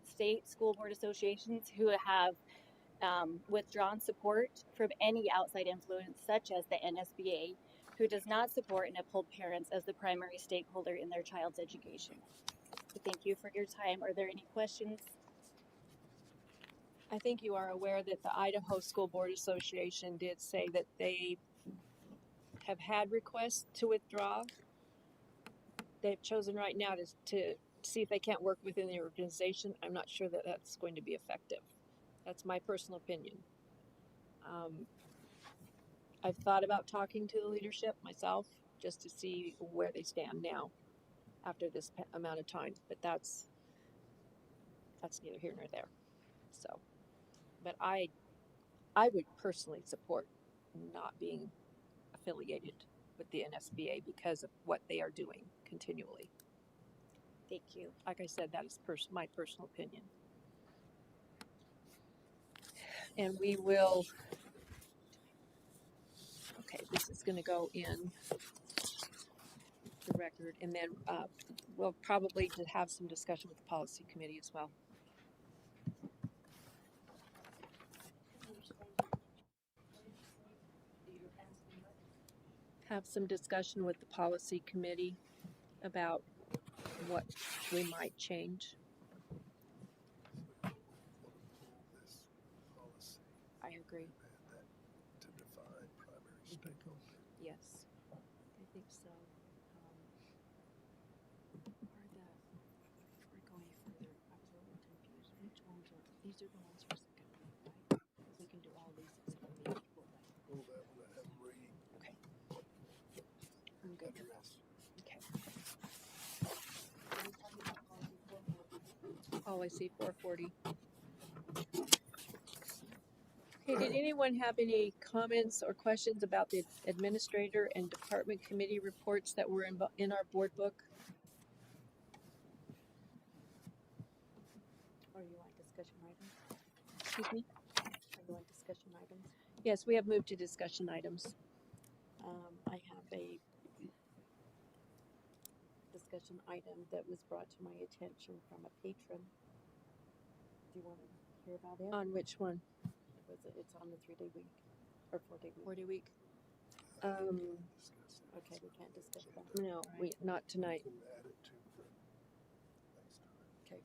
state school board associations who have withdrawn support from any outside influence, such as the NSBA, who does not support and uphold parents as the primary stakeholder in their child's education. So thank you for your time. Are there any questions? I think you are aware that the Idaho School Board Association did say that they have had requests to withdraw. They've chosen right now to see if they can't work within the organization. I'm not sure that that's going to be effective. That's my personal opinion. I've thought about talking to the leadership myself just to see where they stand now after this amount of time, but that's neither here nor there. So, but I would personally support not being affiliated with the NSBA because of what they are doing continually. Thank you. Like I said, that is my personal opinion. And we will, okay, this is going to go in the record, and then we'll probably have some discussion with the policy committee as well. have some discussion with the policy committee about what we might change. I agree. To define primary stakeholder. Yes, I think so. Or the, before going further, I was a little confused. Which ones are, these are the ones for second read, right? Because we can do all these except for maybe pull that. Pull that one and have them read. Okay. I'm good with that. Okay. Policy 440. Okay, did anyone have any comments or questions about the administrator and department committee reports that were in our board book? Or you want discussion items? Excuse me? Or you want discussion items? Yes, we have moved to discussion items. I have a discussion item that was brought to my attention from a patron. Do you want to hear about it? On which one? It's on the 3-day week or 4-day week. 4-day week. Okay, we can't discuss that. No, not tonight. Okay.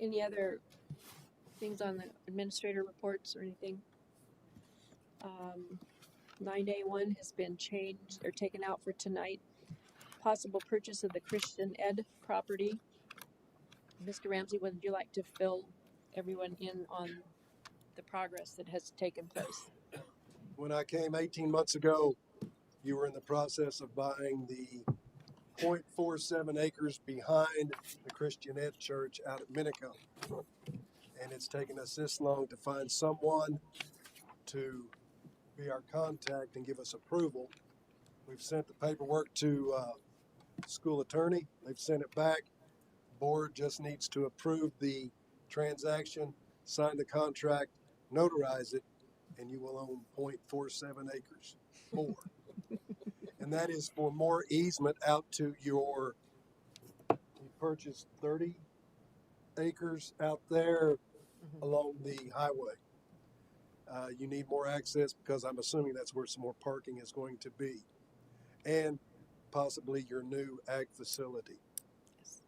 Any other things on the administrator reports or anything? 9A1 has been changed or taken out for tonight. Possible purchase of the Christian Ed property. Mr. Ramsey, would you like to fill everyone in on the progress that has taken place? When I came 18 months ago, you were in the process of buying the 0.47 acres behind the Christian Ed Church out at Minidoka. And it's taken us this long to find someone to be our contact and give us approval. We've sent the paperwork to school attorney. They've sent it back. Board just needs to approve the transaction, sign the contract, notarize it, and you will own 0.47 acres more. And that is for more easement out to you purchased 30 acres out there along the highway. You need more access because I'm assuming that's where some more parking is going to be. And possibly your new ag facility. Yes.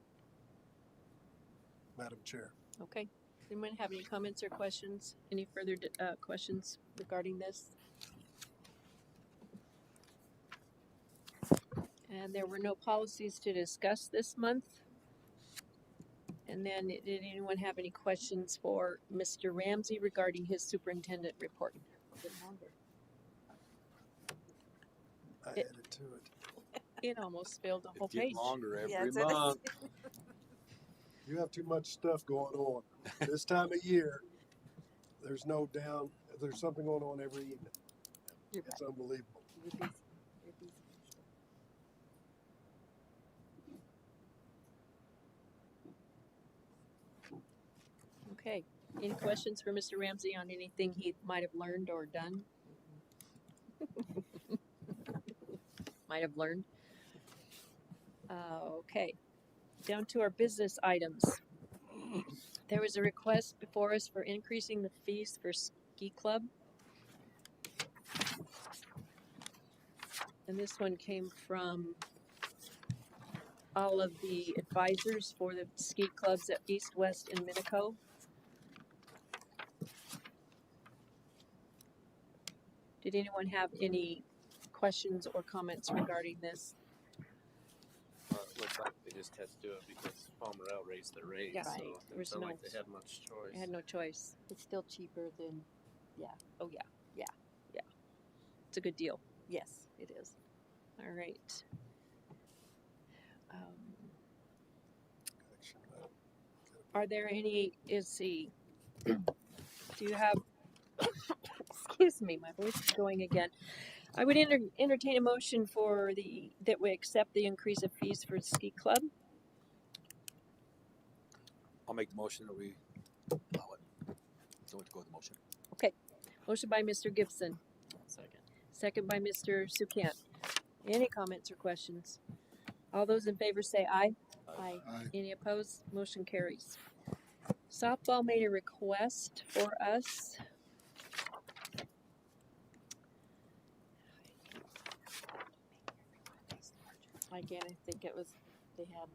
Madam Chair. Okay. Does anyone have any comments or questions? Any further questions regarding this? And there were no policies to discuss this month. And then did anyone have any questions for Mr. Ramsey regarding his superintendent report? I added to it. It almost filled the whole It's getting page. longer every month. You have too much stuff going on. This time of year, there's something going on every evening. It's unbelievable. You're busy. You're busy. Okay. Any questions for Mr. Ramsey on anything he might have learned or done? Might have learned. Okay. Down to our business items. There was a request before us for increasing the fees for ski club. And this one came from all of the advisors for the ski clubs at East, West, and Minidoka. Did anyone have any questions or comments regarding this? It looks like they just had to do it because Palmerell raised their rates. Yeah, so right. it There was felt no- like they had much choice. I had no choice. It's still cheaper than, yeah. Oh, yeah. Yeah. Yeah. It's a good deal. Yes, it is. All right. Are there any, do you have, excuse me, my voice is going again. I would entertain a motion that we accept the increase of fees for the ski club. I'll make the motion that we allow it. So to go with the motion. Okay. Motion by Mr. Gibson. Second. Second by Mr. Sukant. Any comments or questions? All those in favor say aye. Aye. Any opposed? Motion carries. Softball made a request for us. Again, I think it was, they have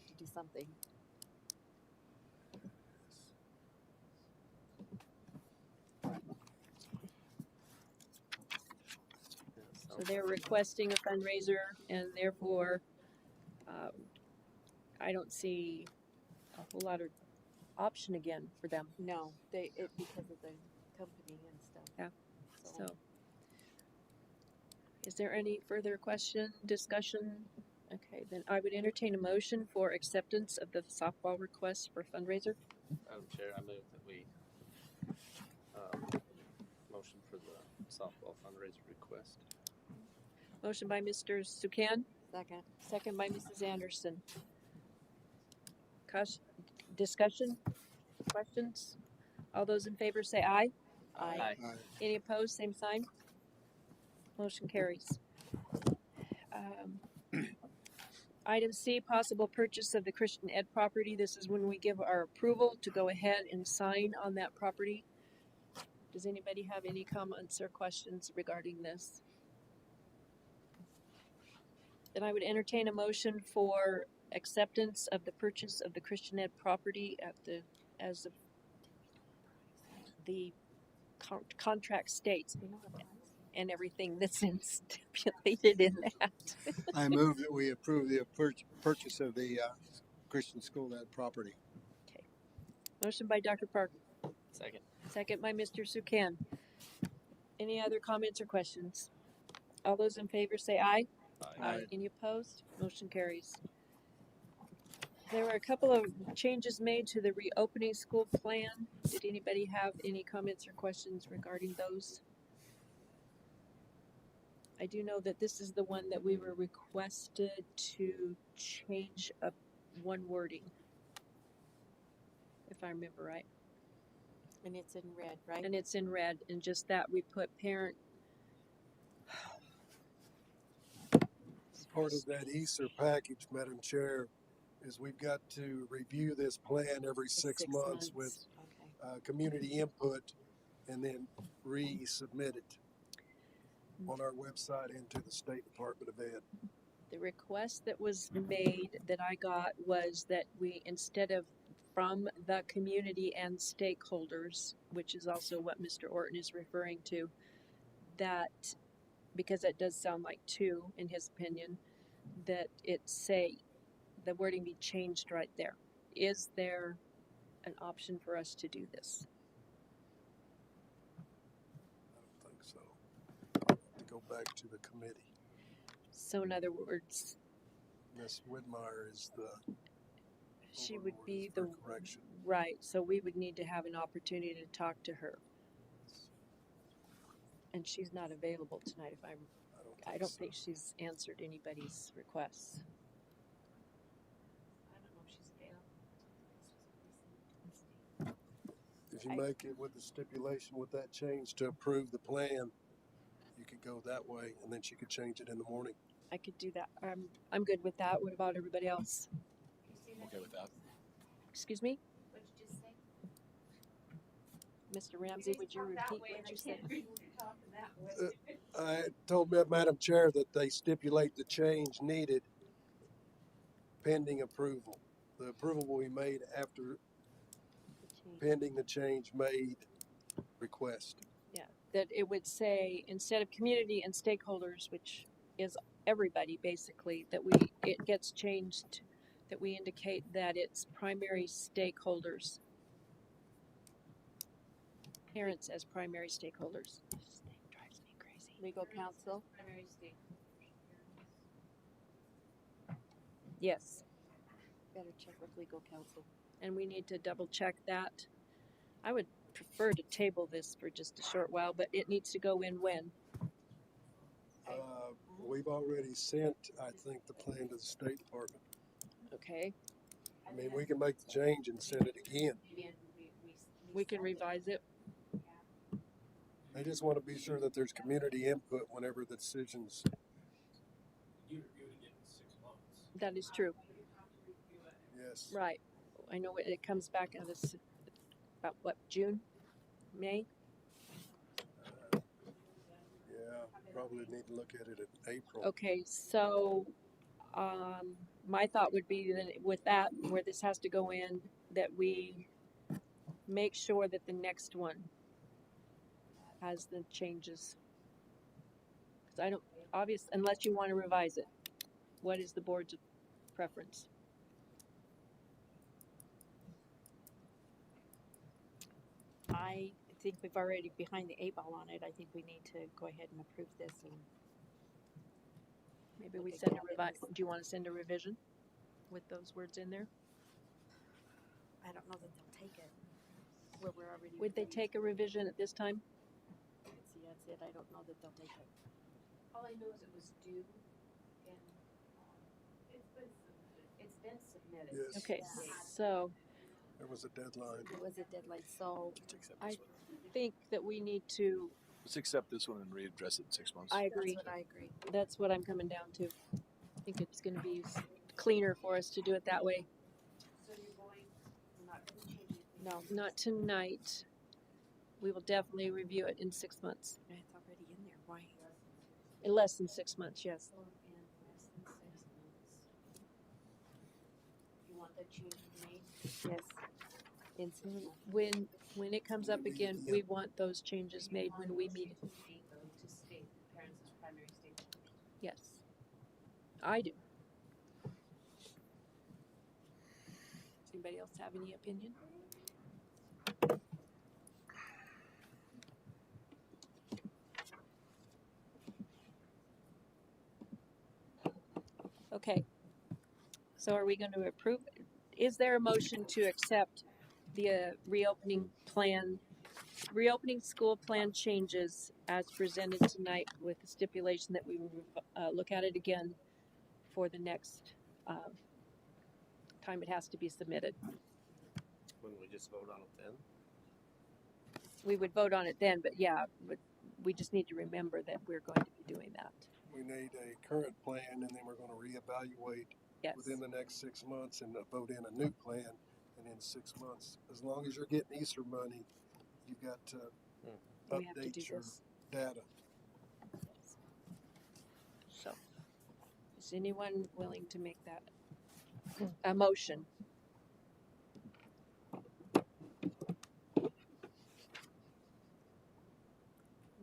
to do something. So they're requesting a fundraiser, and therefore, I don't see a whole lot of option again for them. No, because of the company and stuff. Yeah. So, is there any further discussion? Okay, then I would entertain a motion for acceptance of the softball request for fundraiser. Madam Chair, I move that we motion for the softball fundraiser request. Motion by Mr. Sukan. Second. Second by Mrs. Anderson. Discussion? Questions? All those in favor say aye. Aye. Any opposed, same sign. Motion carries. Item C, possible purchase of the Christian Ed property. This is when we give our approval to go ahead and sign on that property. Does anybody have any comments or questions regarding this? Then I would entertain a motion for acceptance of the purchase of the Christian Ed property as the contract states and everything that's stipulated in that. I move that we approve the purchase of the Christian School Ed property. Okay. Motion by Dr. Parker. Second. Second by Mr. Sukan. Any other comments or questions? All those in favor say aye. Aye. Any opposed? Motion carries. There were a couple of changes made to the reopening school plan. Did anybody have any comments or questions regarding those? I do know that this is the one that we were requested to change up one wording, if I remember right. And it's in red, right? And it's in red, and just that we put parent. Part of that Easter package, Madam Chair, is we've got to review this plan every six months with community input and then resubmit it on our website and to the State Department of Ed. The request that was made that I got was that we, instead of from the community and stakeholders, which is also what Mr. Orton is referring to, that, because that does sound like two in his opinion, that it say, the wording be changed right there. Is there an option for us to do this? I don't think so. I'll have to go back to the committee. So in other words, Ms. Whitmire is the she would be the correction. Right, so we would need to have an opportunity to talk to her. And she's not available tonight if I don't think she's answered anybody's requests. I don't know if she's available. If you make it with the stipulation with that change to approve the plan, you could go that way and then she could change it in the morning. I could do that. I'm good with that. What about everybody else? I'm okay with that. Excuse me? What did you just say? Mr. Ramsey, would you repeat what you said? I told Madam Chair that they stipulate the change needed pending approval. The approval will be made after pending the change made request. Yeah, that it would say instead of community and stakeholders, which is everybody basically, that it gets changed, that we indicate that it's primary stakeholders. Parents as primary stakeholders. This thing drives me crazy. Legal counsel. Primary state. Yes. Better check with legal counsel. And we need to double check that. I would prefer to table this for just a short while, but it needs to go in when? We've already sent, I think, the plan to the State Department. Okay. I mean, we can make the change and send it again. We can revise it. I just want to be sure that there's community input whenever the decisions. You reviewed it in 6 months. That is true. Yes. Right. I know it comes back out of about what, June? May? Yeah, probably need to look at it in April. Okay, so My thought would be that with that, where this has to go in, that we make sure that the next one has the changes. Because I don't, unless you want to revise it, what is the board's preference? I think we've already behind the 8 ball on it. I think we need to go ahead and approve this and Maybe we send a revise. Do you want to send a revision with those words in there? I don't know that they'll take it. Where we're already. Would they take a revision at this time? See, that's it. I don't know that they'll take it. All I know is it was due and it's been submitted. Yes. Okay, Yeah. so There was a deadline. There was a deadline, so I think that we need to. Let's accept this one and readdress it in 6 months. I agree. That's what I agree. That's what I'm coming down to. I think it's going to be cleaner for us to do it that way. So you're going, not going to change anything? No, not tonight. We will definitely review it in 6 months. It's already in there. Why? In less than 6 months, yes. In less than 6 months. You want that change made? Yes. And so when it comes up again, we want those changes made when we meet. To state the parents as primary stakeholders. Yes, I do. Does anybody else have any opinion? Okay. So are we going to approve? Is there a motion to accept the reopening school plan changes as presented tonight with the stipulation that we will look at it again for the next time it has to be submitted? Wouldn't we just vote on it then? We would vote on it then, but yeah, we just need to remember that we're going to be doing that. We need a current plan, and then we're going to reevaluate Yes. within the next 6 months and vote in a new plan. And in 6 months, as long as you're getting Easter money, you got to We have to do update your this. data. So, is anyone willing to make that a motion?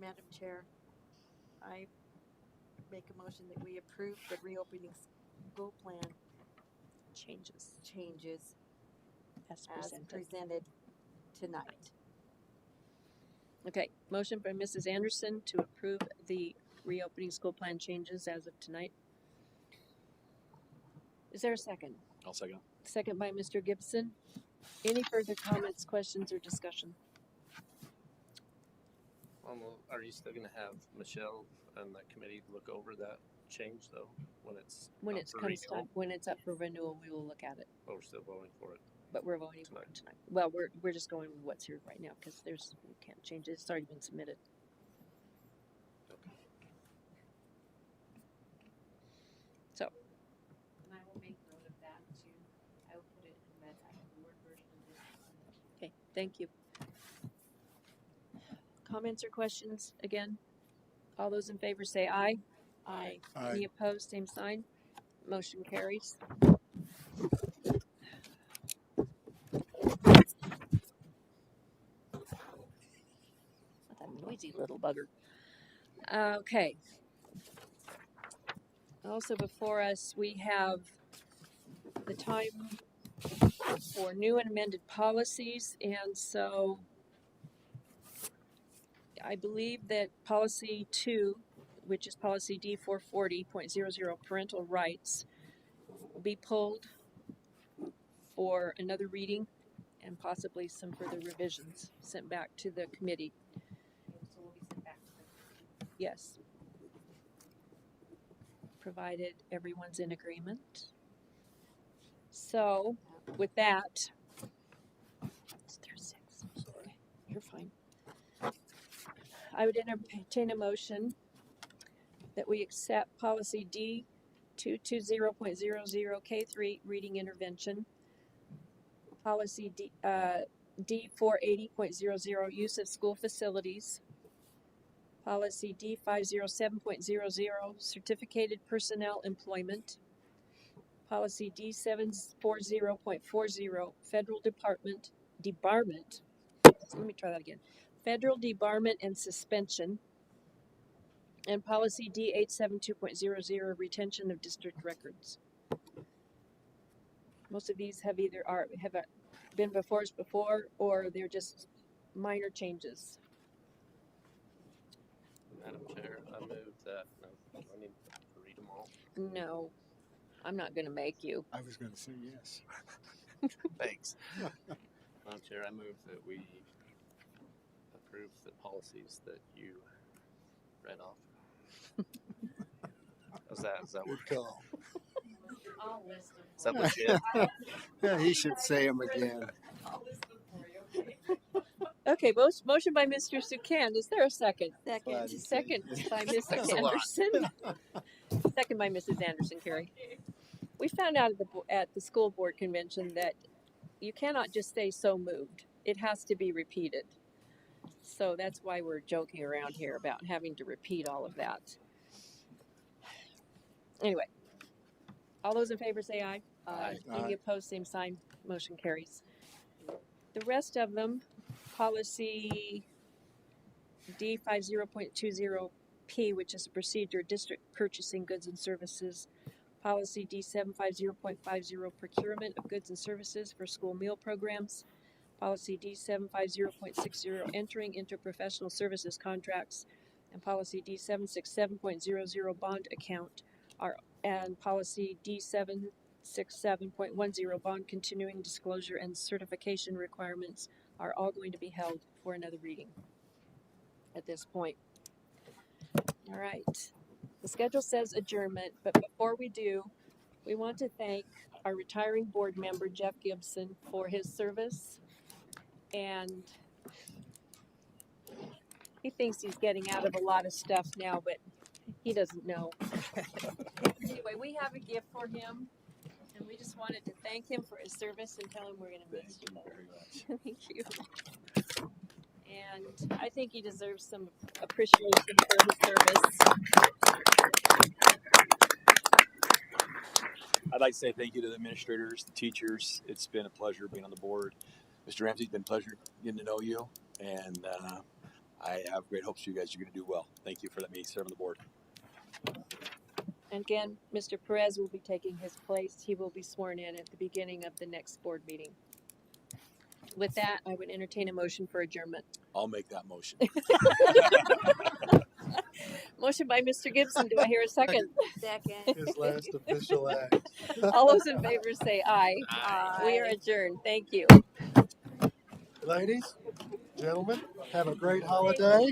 Madam Chair, I make a motion that we approve the reopening school plan changes As as presented. presented tonight. Okay, motion by Mrs. Anderson to approve the reopening school plan changes as of tonight. Is there a second? I'll second. Second by Mr. Gibson. Any further comments, questions, or discussion? Well, are you still gonna have Michelle and that committee look over that change though, when it's When up it's for comes renewal? time, when it's up for renewal, we will look at it. But we're still voting for it. But we're voting for it tonight. Well, we're just going with what's here right now because we can't change it. It's already been submitted. So, And I will make note of that too. I will put it in that I have the Word version of this. okay, thank you. Comments or questions again? All those in favor say aye. Aye. Any opposed, same sign. Motion carries. Not that noisy little bugger. Okay. Also before us, we have the time for new and amended policies, and so I believe that policy 2, which is policy D440.00 parental rights, will be pulled for another reading and possibly some further revisions sent back to the committee. So we'll be sent back to the Yes. Provided everyone's in agreement. So, with that, it's through 6. Okay, you're fine. I would entertain a motion that we accept policy D220.00 K3 reading intervention, policy D480.00 use of school facilities, policy D507.00 certificated personnel employment, Policy D740.40, Federal Debarment. Let me try that again. Federal debarment and suspension. And policy D872.00, retention of district records. Most of these have been before us before, or they're just minor changes. Madam Chair, I move that, no, do I need to read them all? No, I'm not gonna make you. I was gonna say yes. Thanks. Madam Chair, I move that we approve the policies that you read off. Is that what? Good call. I'll list them. Is that legit? Yeah, he should say them again. I'll list them for you, okay? Okay, motion by Mr. Sukan. Is there a second? Second. Second by Mrs. Thanks a lot. Anderson. Second by Mrs. Anderson, Carrie. We found out at the school board convention that you cannot just say so moved. It has to be repeated. So that's why we're joking around here about having to repeat all of that. Anyway, all those in favor say aye. Aye. Any opposed, same sign. Motion carries. The rest of them, policy D50.20P, which is a procedure, district purchasing goods and services. Policy D750.50, procurement of goods and services for school meal programs. Policy D750.60, entering interprofessional services contracts. And policy D767.00, bond account. And policy D767.10, bond continuing disclosure and certification requirements are all going to be held for another reading at this point. All right. The schedule says adjournment, but before we do, we want to thank our retiring board member, Jeff Gibson, for his service. And he thinks he's getting out of a lot of stuff now, but he doesn't know. Anyway, we have a gift for him, and we just wanted to thank him for his service and tell him we're going to miss him. Thank you. And I think he deserves some appreciation for his service. I'd like to say thank you to the administrators, the teachers. It's been a pleasure being on the board. Mr. Ramsey, it's been a pleasure getting to know you, and I have great hopes for you guys. You're going to do well. Thank you for letting me serve on the board. And again, Mr. Perez will be taking his place. He will be sworn in at the beginning of the next board meeting. With that, I would entertain a motion for adjournment. I'll make that motion. Motion by Mr. Gibson. Do I hear a second? Second. His last official act. All those in favor say aye. Aye. We are adjourned. Thank you. Ladies, gentlemen, have a great holiday.